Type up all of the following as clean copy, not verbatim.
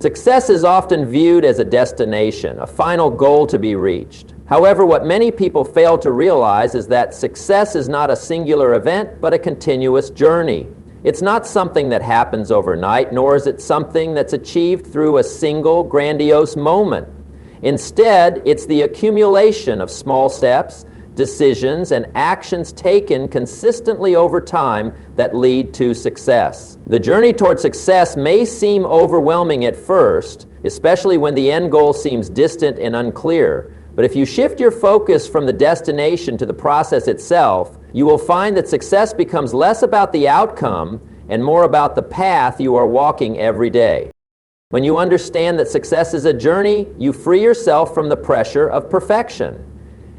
Success is often viewed as a destination, a final goal to be reached. However, what many people fail to realize is that success is not a singular event, but a continuous journey. It's not something that happens overnight, nor is it something that's achieved through a single grandiose moment. Instead, it's the accumulation of small steps, decisions, and actions taken consistently over time that lead to success. The journey toward success may seem overwhelming at first, especially when the end goal seems distant and unclear. But if you shift your focus from the destination to the process itself, you will find that success becomes less about the outcome and more about the path you are walking every day. When you understand that success is a journey, you free yourself from the pressure of perfection.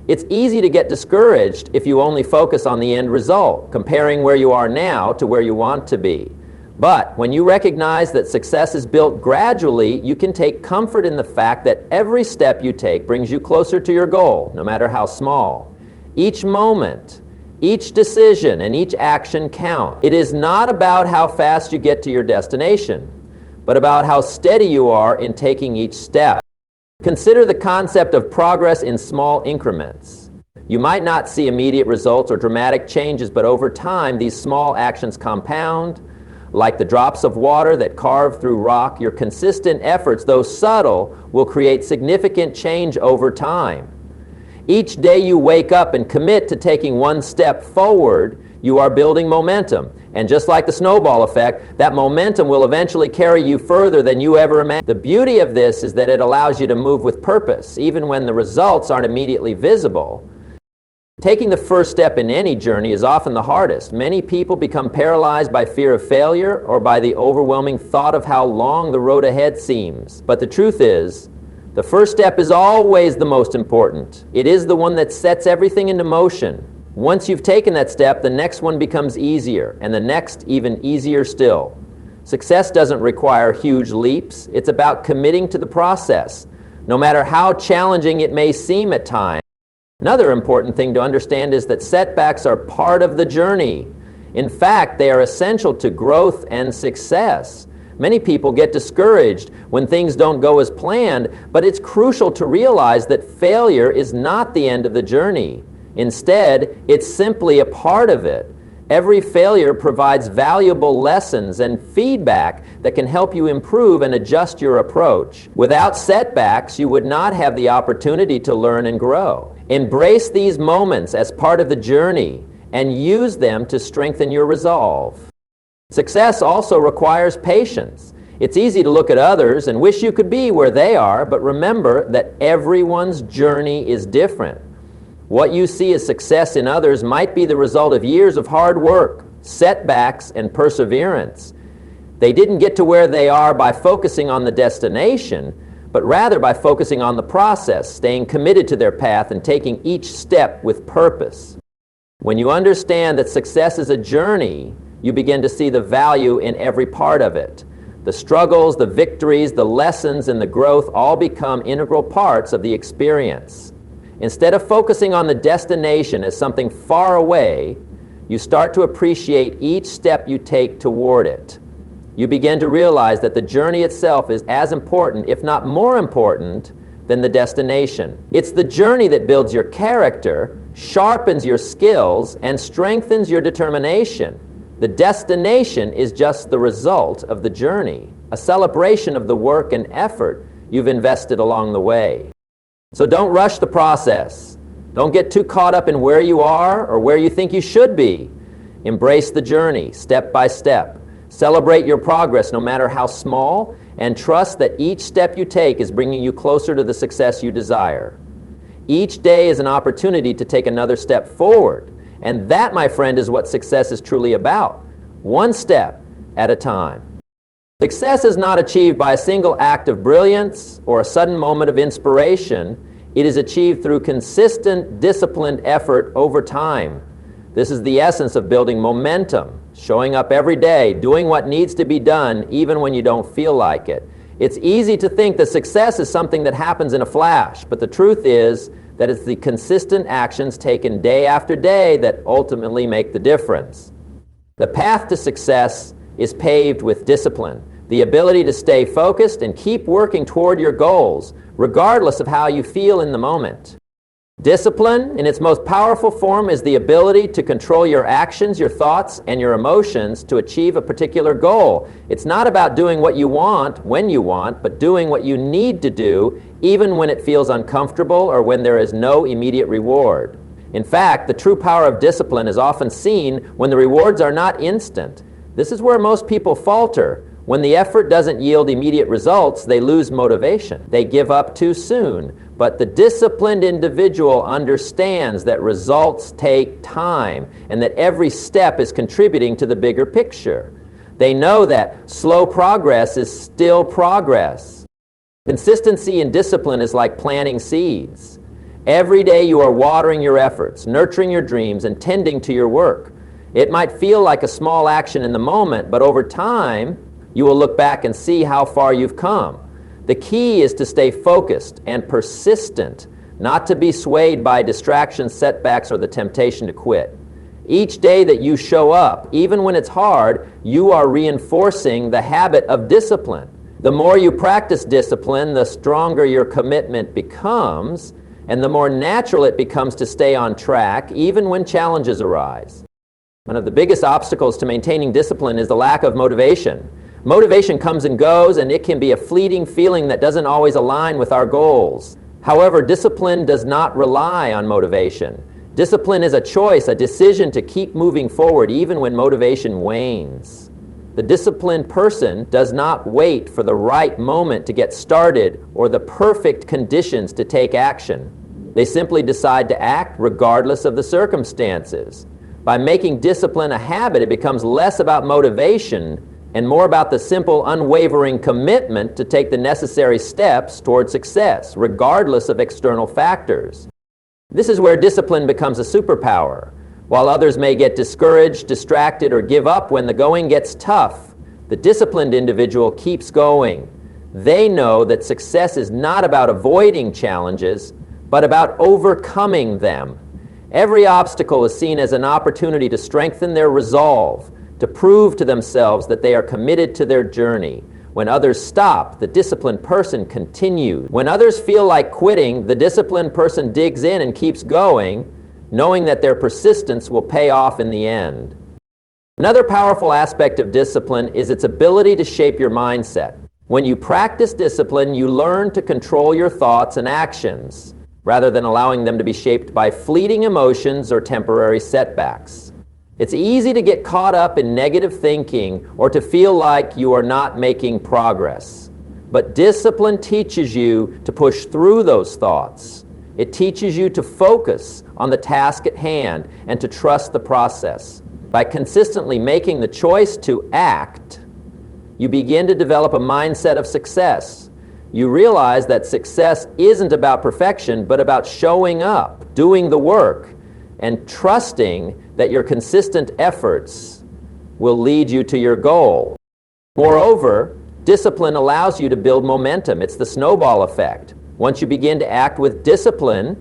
It's easy to get discouraged if you only focus on the end result, comparing where you are now to where you want to be. But when you recognize that success is built gradually, you can take comfort in the fact that every step you take brings you closer to your goal, no matter how small. Each moment, each decision, and each action count. It is not about how fast you get to your destination, but about how steady you are in taking each step. Consider the concept of progress in small increments. You might not see immediate results or dramatic changes, but over time, these small actions compound. Like the drops of water that carve through rock, your consistent efforts, though subtle, will create significant change over time. Each day you wake up and commit to taking one step forward, you are building momentum. And just like the snowball effect, that momentum will eventually carry you further than you ever imagined. The beauty of this is that it allows you to move with purpose, even when the results aren't immediately visible. Taking the first step in any journey is often the hardest. Many people become paralyzed by fear of failure or by the overwhelming thought of how long the road ahead seems. But the truth is, the first step is always the most important. It is the one that sets everything into motion. Once you've taken that step, the next one becomes easier, and the next even easier still. Success doesn't require huge leaps. It's about committing to the process, no matter how challenging it may seem at times. Another important thing to understand is that setbacks are part of the journey. In fact, they are essential to growth and success. Many people get discouraged when things don't go as planned, but it's crucial to realize that failure is not the end of the journey. Instead, it's simply a part of it. Every failure provides valuable lessons and feedback that can help you improve and adjust your approach. Without setbacks, you would not have the opportunity to learn and grow. Embrace these moments as part of the journey and use them to strengthen your resolve. Success also requires patience. It's easy to look at others and wish you could be where they are, but remember that everyone's journey is different. What you see as success in others might be the result of years of hard work, setbacks, and perseverance. They didn't get to where they are by focusing on the destination, but rather by focusing on the process, staying committed to their path, and taking each step with purpose. When you understand that success is a journey, you begin to see the value in every part of it. The struggles, the victories, the lessons, and the growth all become integral parts of the experience. Instead of focusing on the destination as something far away, you start to appreciate each step you take toward it. You begin to realize that the journey itself is as important, if not more important, than the destination. It's the journey that builds your character, sharpens your skills, and strengthens your determination. The destination is just the result of the journey, a celebration of the work and effort you've invested along the way. So don't rush the process. Don't get too caught up in where you are or where you think you should be. Embrace the journey, step by step. Celebrate your progress, no matter how small, and trust that each step you take is bringing you closer to the success you desire. Each day is an opportunity to take another step forward, and that, my friend, is what success is truly about, one step at a time. Success is not achieved by a single act of brilliance or a sudden moment of inspiration. It is achieved through consistent, disciplined effort over time. This is the essence of building momentum, showing up every day, doing what needs to be done even when you don't feel like it. It's easy to think that success is something that happens in a flash, but the truth is that it's the consistent actions taken day after day that ultimately make the difference. The path to success is paved with discipline. the ability to stay focused and keep working toward your goals, regardless of how you feel in the moment. Discipline, in its most powerful form, is the ability to control your actions, your thoughts, and your emotions to achieve a particular goal. It's not about doing what you want when you want, but doing what you need to do, even when it feels uncomfortable or when there is no immediate reward. In fact, the true power of discipline is often seen when the rewards are not instant. This is where most people falter. When the effort doesn't yield immediate results, they lose motivation. They give up too soon. But the disciplined individual understands that results take time and that every step is contributing to the bigger picture. They know that slow progress is still progress. Consistency and discipline is like planting seeds. Every day you are watering your efforts, nurturing your dreams, and tending to your work. It might feel like a small action in the moment, but over time, you will look back and see how far you've come. The key is to stay focused and persistent, not to be swayed by distractions, setbacks, or the temptation to quit. Each day that you show up, even when it's hard, you are reinforcing the habit of discipline. The more you practice discipline, the stronger your commitment becomes, and the more natural it becomes to stay on track, even when challenges arise. One of the biggest obstacles to maintaining discipline is the lack of motivation. Motivation comes and goes, and it can be a fleeting feeling that doesn't always align with our goals. However, discipline does not rely on motivation. Discipline is a choice, a decision to keep moving forward even when motivation wanes. The disciplined person does not wait for the right moment to get started or the perfect conditions to take action. They simply decide to act regardless of the circumstances. By making discipline a habit, it becomes less about motivation and more about the simple, unwavering commitment to take the necessary steps toward success, regardless of external factors. This is where discipline becomes a superpower. While others may get discouraged, distracted, or give up when the going gets tough, the disciplined individual keeps going. They know that success is not about avoiding challenges, but about overcoming them. Every obstacle is seen as an opportunity to strengthen their resolve, to prove to themselves that they are committed to their journey. When others stop, the disciplined person continues. When others feel like quitting, the disciplined person digs in and keeps going, knowing that their persistence will pay off in the end. Another powerful aspect of discipline is its ability to shape your mindset. When you practice discipline, you learn to control your thoughts and actions, rather than allowing them to be shaped by fleeting emotions or temporary setbacks. It's easy to get caught up in negative thinking or to feel like you are not making progress. But discipline teaches you to push through those thoughts. It teaches you to focus on the task at hand and to trust the process. By consistently making the choice to act, you begin to develop a mindset of success. You realize that success isn't about perfection, but about showing up, doing the work, and trusting that your consistent efforts will lead you to your goal. Moreover, discipline allows you to build momentum. It's the snowball effect. Once you begin to act with discipline,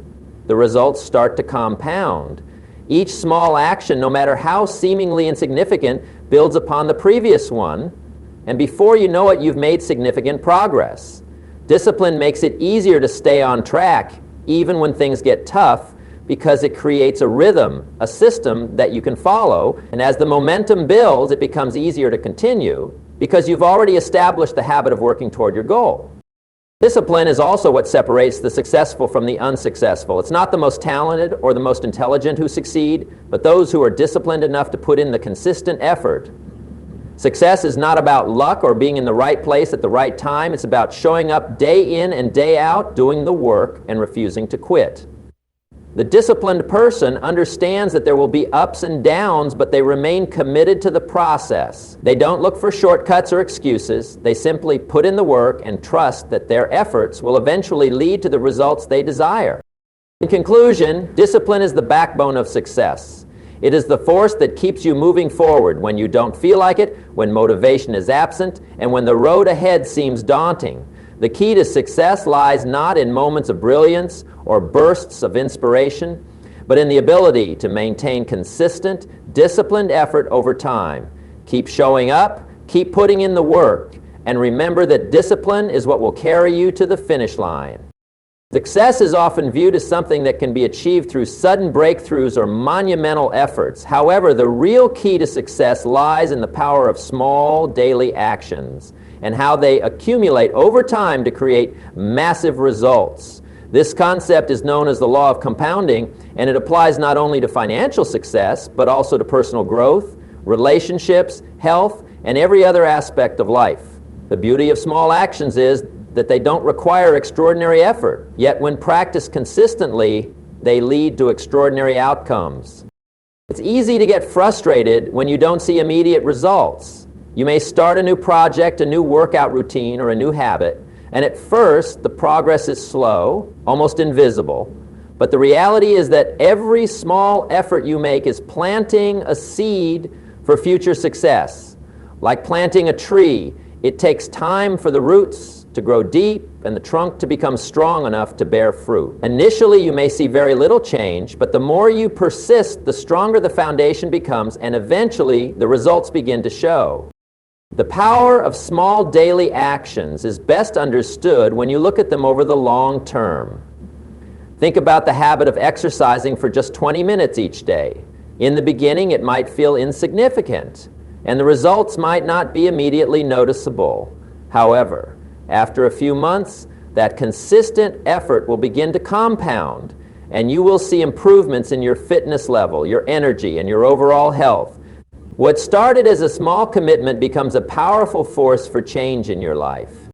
the results start to compound. Each small action, no matter how seemingly insignificant, builds upon the previous one, and before you know it, you've made significant progress. Discipline makes it easier to stay on track, even when things get tough, because it creates a rhythm, a system that you can follow, and as the momentum builds, it becomes easier to continue because you've already established the habit of working toward your goal. Discipline is also what separates the successful from the unsuccessful. It's not the most talented or the most intelligent who succeed, but those who are disciplined enough to put in the consistent effort. Success is not about luck or being in the right place at the right time. It's about showing up day in and day out, doing the work, and refusing to quit. The disciplined person understands that there will be ups and downs, but they remain committed to the process. They don't look for shortcuts or excuses. They simply put in the work and trust that their efforts will eventually lead to the results they desire. In conclusion, discipline is the backbone of success. It is the force that keeps you moving forward when you don't feel like it, when motivation is absent, and when the road ahead seems daunting. The key to success lies not in moments of brilliance or bursts of inspiration, but in the ability to maintain consistent, disciplined effort over time. Keep showing up, keep putting in the work, And remember that discipline is what will carry you to the finish line. Success is often viewed as something that can be achieved through sudden breakthroughs or monumental efforts. However, the real key to success lies in the power of small daily actions and how they accumulate over time to create massive results. This concept is known as the law of compounding, and it applies not only to financial success, but also to personal growth, relationships, health, and every other aspect of life. The beauty of small actions is that they don't require extraordinary effort, yet when practiced consistently, they lead to extraordinary outcomes. It's easy to get frustrated when you don't see immediate results. You may start a new project, a new workout routine, or a new habit, and at first, the progress is slow, almost invisible. But the reality is that every small effort you make is planting a seed for future success. Like planting a tree, it takes time for the roots to grow deep and the trunk to become strong enough to bear fruit. Initially, you may see very little change, but the more you persist, the stronger the foundation becomes, and eventually, the results begin to show. The power of small daily actions is best understood when you look at them over the long term. Think about the habit of exercising for just 20 minutes each day. In the beginning, it might feel insignificant, and the results might not be immediately noticeable. However, after a few months, that consistent effort will begin to compound, and you will see improvements in your fitness level, your energy, and your overall health. What started as a small commitment becomes a powerful force for change in your life.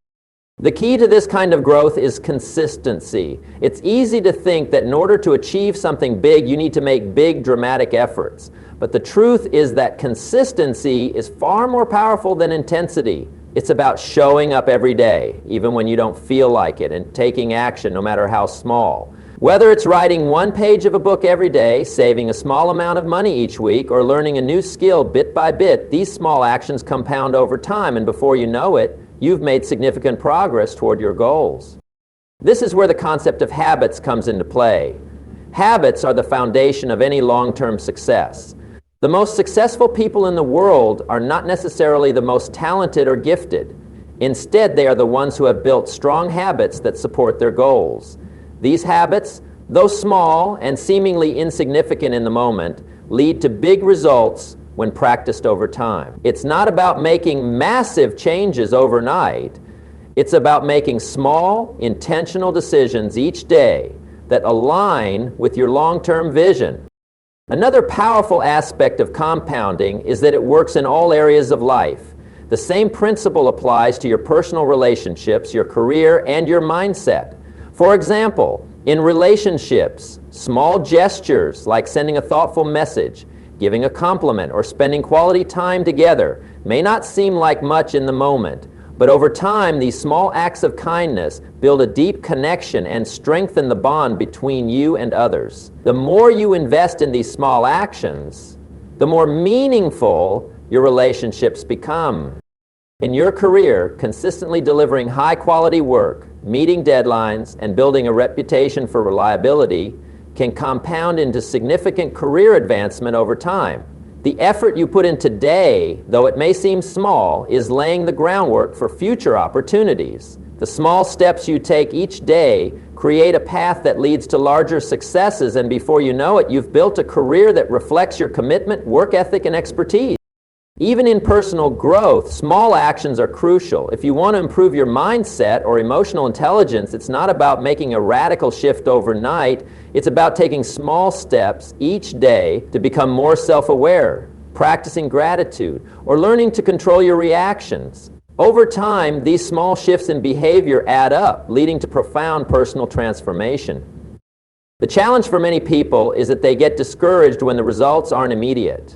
The key to this kind of growth is consistency. It's easy to think that in order to achieve something big, you need to make big, dramatic efforts. But the truth is that consistency is far more powerful than intensity. It's about showing up every day, even when you don't feel like it, and taking action, no matter how small. Whether it's writing one page of a book every day, saving a small amount of money each week, or learning a new skill bit by bit, these small actions compound over time, and before you know it, you've made significant progress toward your goals. This is where the concept of habits comes into play. Habits are the foundation of any long-term success. The most successful people in the world are not necessarily the most talented or gifted. Instead, they are the ones who have built strong habits that support their goals. These habits, though small and seemingly insignificant in the moment, lead to big results when practiced over time. It's not about making massive changes overnight. It's about making small, intentional decisions each day that align with your long-term vision. Another powerful aspect of compounding is that it works in all areas of life. The same principle applies to your personal relationships, your career, and your mindset. For example, in relationships, small gestures like sending a thoughtful message, giving a compliment, or spending quality time together may not seem like much in the moment, but over time, these small acts of kindness build a deep connection and strengthen the bond between you and others. The more you invest in these small actions, the more meaningful your relationships become. In your career, consistently delivering high-quality work, meeting deadlines, and building a reputation for reliability can compound into significant career advancement over time. The effort you put in today, though it may seem small, is laying the groundwork for future opportunities. The small steps you take each day create a path that leads to larger successes, and before you know it, you've built a career that reflects your commitment, work ethic, and expertise. Even in personal growth, small actions are crucial. If you want to improve your mindset or emotional intelligence, it's not about making a radical shift overnight. It's about taking small steps each day to become more self-aware, practicing gratitude, or learning to control your reactions. Over time, these small shifts in behavior add up, leading to profound personal transformation. The challenge for many people is that they get discouraged when the results aren't immediate.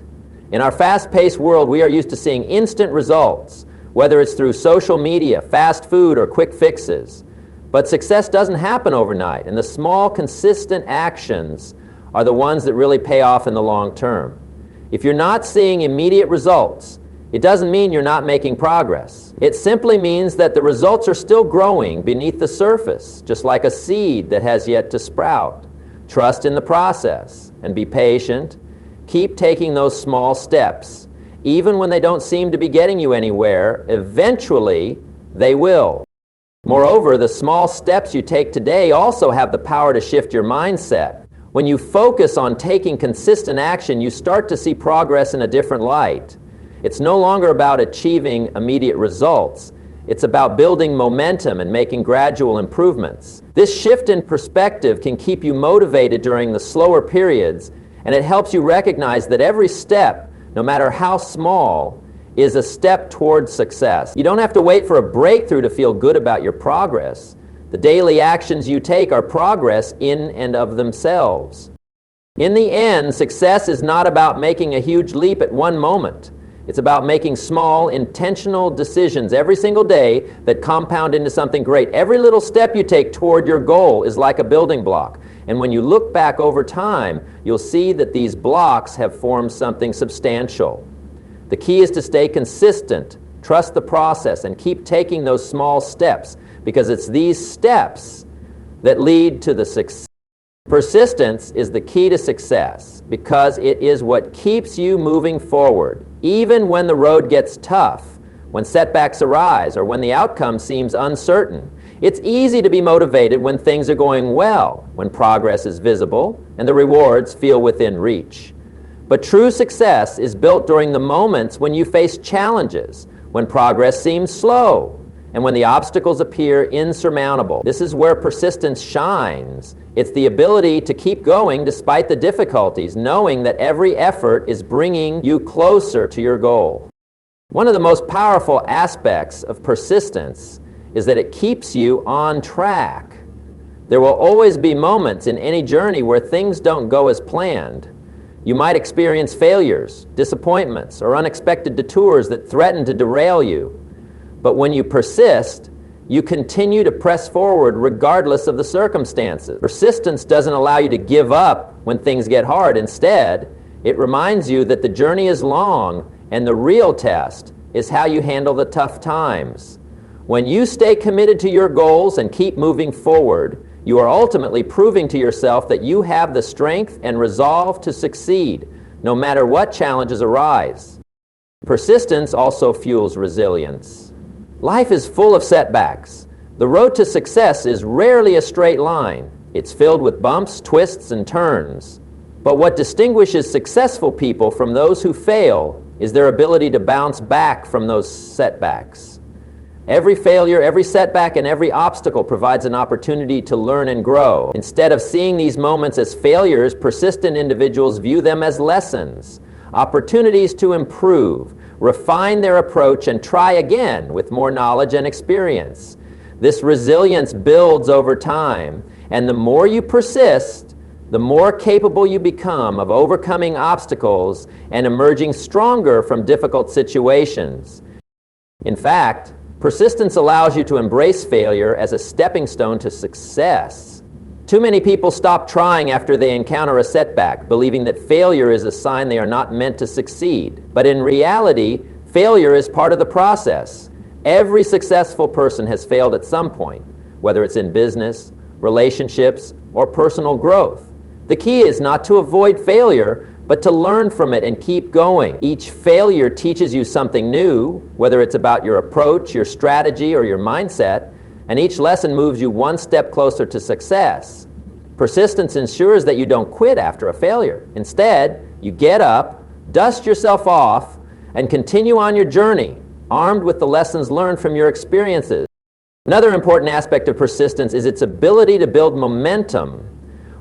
In our fast-paced world, we are used to seeing instant results, whether it's through social media, fast food, or quick fixes. But success doesn't happen overnight, and the small, consistent actions are the ones that really pay off in the long term. If you're not seeing immediate results, it doesn't mean you're not making progress. It simply means that the results are still growing beneath the surface, just like a seed that has yet to sprout. Trust in the process and be patient. Keep taking those small steps, Even when they don't seem to be getting you anywhere, eventually they will. Moreover, the small steps you take today also have the power to shift your mindset. When you focus on taking consistent action, you start to see progress in a different light. It's no longer about achieving immediate results. It's about building momentum and making gradual improvements. This shift in perspective can keep you motivated during the slower periods, and it helps you recognize that every step, no matter how small, is a step towards success. You don't have to wait for a breakthrough to feel good about your progress. The daily actions you take are progress in and of themselves. In the end, success is not about making a huge leap at one moment. It's about making small, intentional decisions every single day that compound into something great. Every little step you take toward your goal is like a building block. And when you look back over time, you'll see that these blocks have formed something substantial. The key is to stay consistent, trust the process, and keep taking those small steps, because it's these steps that lead to the success. Persistence is the key to success because it is what keeps you moving forward, even when the road gets tough, when setbacks arise, or when the outcome seems uncertain. It's easy to be motivated when things are going well, when progress is visible, and the rewards feel within reach. But true success is built during the moments when you face challenges, when progress seems slow, and when the obstacles appear insurmountable. This is where persistence shines. It's the ability to keep going despite the difficulties, knowing that every effort is bringing you closer to your goal. One of the most powerful aspects of persistence is that it keeps you on track. There will always be moments in any journey where things don't go as planned. You might experience failures, disappointments, or unexpected detours that threaten to derail you. But when you persist, you continue to press forward regardless of the circumstances. Persistence doesn't allow you to give up when things get hard. Instead, it reminds you that the journey is long, and the real test is how you handle the tough times. When you stay committed to your goals and keep moving forward, you are ultimately proving to yourself that you have the strength and resolve to succeed, no matter what challenges arise. Persistence also fuels resilience. Life is full of setbacks. The road to success is rarely a straight line. It's filled with bumps, twists, and turns. But what distinguishes successful people from those who fail is their ability to bounce back from those setbacks. Every failure, every setback, and every obstacle provides an opportunity to learn and grow. Instead of seeing these moments as failures, persistent individuals view them as lessons, opportunities to improve, refine their approach, and try again with more knowledge and experience. This resilience builds over time, and the more you persist, the more capable you become of overcoming obstacles and emerging stronger from difficult situations. In fact, persistence allows you to embrace failure as a stepping stone to success. Too many people stop trying after they encounter a setback, believing that failure is a sign they are not meant to succeed. But in reality, failure is part of the process. Every successful person has failed at some point, whether it's in business, relationships, or personal growth. The key is not to avoid failure, but to learn from it and keep going. Each failure teaches you something new, whether it's about your approach, your strategy, or your mindset, and each lesson moves you one step closer to success. Persistence ensures that you don't quit after a failure. Instead, you get up, dust yourself off, and continue on your journey, armed with the lessons learned from your experiences. Another important aspect of persistence is its ability to build momentum.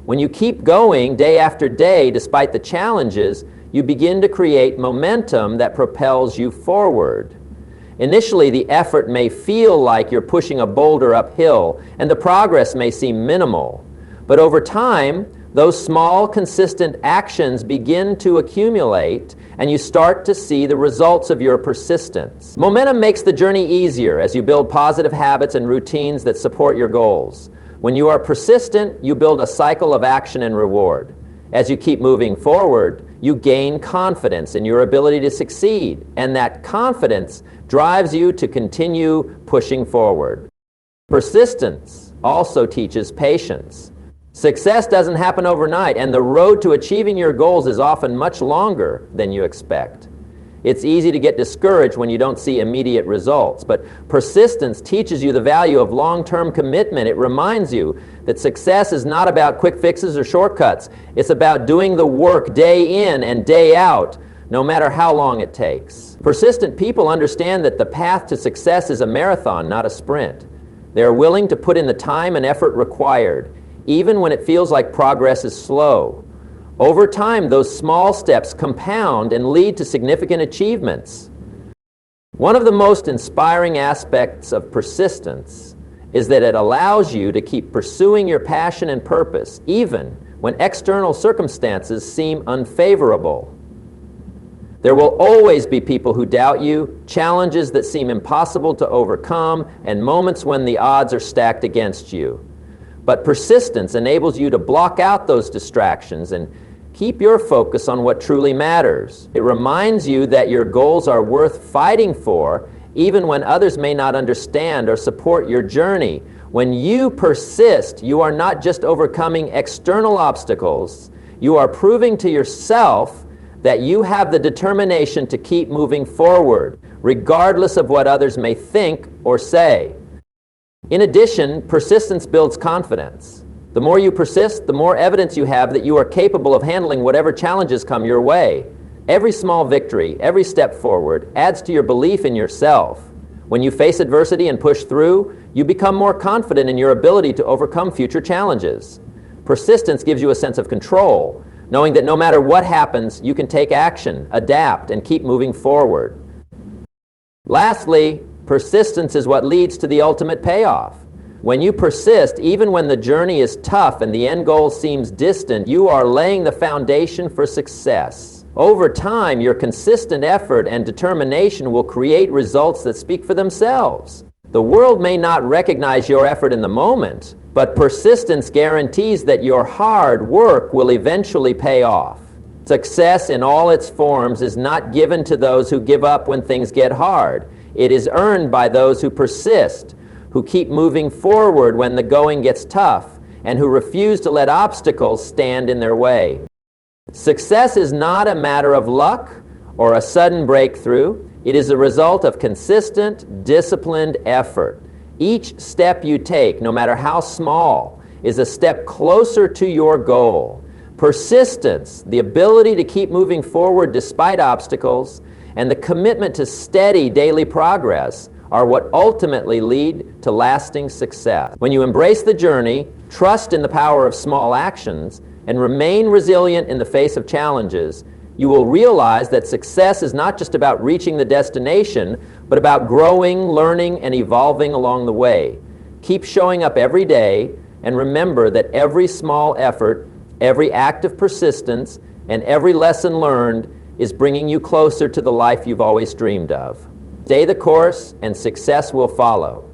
When you keep going day after day despite the challenges, you begin to create momentum that propels you forward. Initially, the effort may feel like you're pushing a boulder uphill, and the progress may seem minimal. But over time, those small, consistent actions begin to accumulate, and you start to see the results of your persistence. Momentum makes the journey easier as you build positive habits and routines that support your goals. When you are persistent, you build a cycle of action and reward. As you keep moving forward, you gain confidence in your ability to succeed, and that confidence drives you to continue pushing forward. Persistence also teaches patience. Success doesn't happen overnight, and the road to achieving your goals is often much longer than you expect. It's easy to get discouraged when you don't see immediate results, but persistence teaches you the value of long-term commitment. It reminds you that success is not about quick fixes or shortcuts. It's about doing the work day in and day out, no matter how long it takes. Persistent people understand that the path to success is a marathon, not a sprint. They are willing to put in the time and effort required, even when it feels like progress is slow. Over time, those small steps compound and lead to significant achievements. One of the most inspiring aspects of persistence is that it allows you to keep pursuing your passion and purpose, even when external circumstances seem unfavorable. There will always be people who doubt you, challenges that seem impossible to overcome, and moments when the odds are stacked against you. But persistence enables you to block out those distractions and keep your focus on what truly matters. It reminds you that your goals are worth fighting for, even when others may not understand or support your journey. When you persist, you are not just overcoming external obstacles, you are proving to yourself that you have the determination to keep moving forward, regardless of what others may think or say. In addition, persistence builds confidence. The more you persist, the more evidence you have that you are capable of handling whatever challenges come your way. Every small victory, every step forward, adds to your belief in yourself. When you face adversity and push through, you become more confident in your ability to overcome future challenges. Persistence gives you a sense of control, knowing that no matter what happens, you can take action, adapt, and keep moving forward. Lastly, persistence is what leads to the ultimate payoff. When you persist, even when the journey is tough and the end goal seems distant, you are laying the foundation for success. Over time, your consistent effort and determination will create results that speak for themselves. The world may not recognize your effort in the moment, but persistence guarantees that your hard work will eventually pay off. Success in all its forms is not given to those who give up when things get hard. It is earned by those who persist, who keep moving forward when the going gets tough, and who refuse to let obstacles stand in their way. Success is not a matter of luck or a sudden breakthrough. It is a result of consistent, disciplined effort. Each step you take, no matter how small, is a step closer to your goal. Persistence, the ability to keep moving forward despite obstacles, and the commitment to steady daily progress are what ultimately lead to lasting success. When you embrace the journey, trust in the power of small actions, and remain resilient in the face of challenges, you will realize that success is not just about reaching the destination, but about growing, learning, and evolving along the way. Keep showing up every day, and remember that every small effort, every act of persistence, and every lesson learned is bringing you closer to the life you've always dreamed of. Stay the course, and success will follow.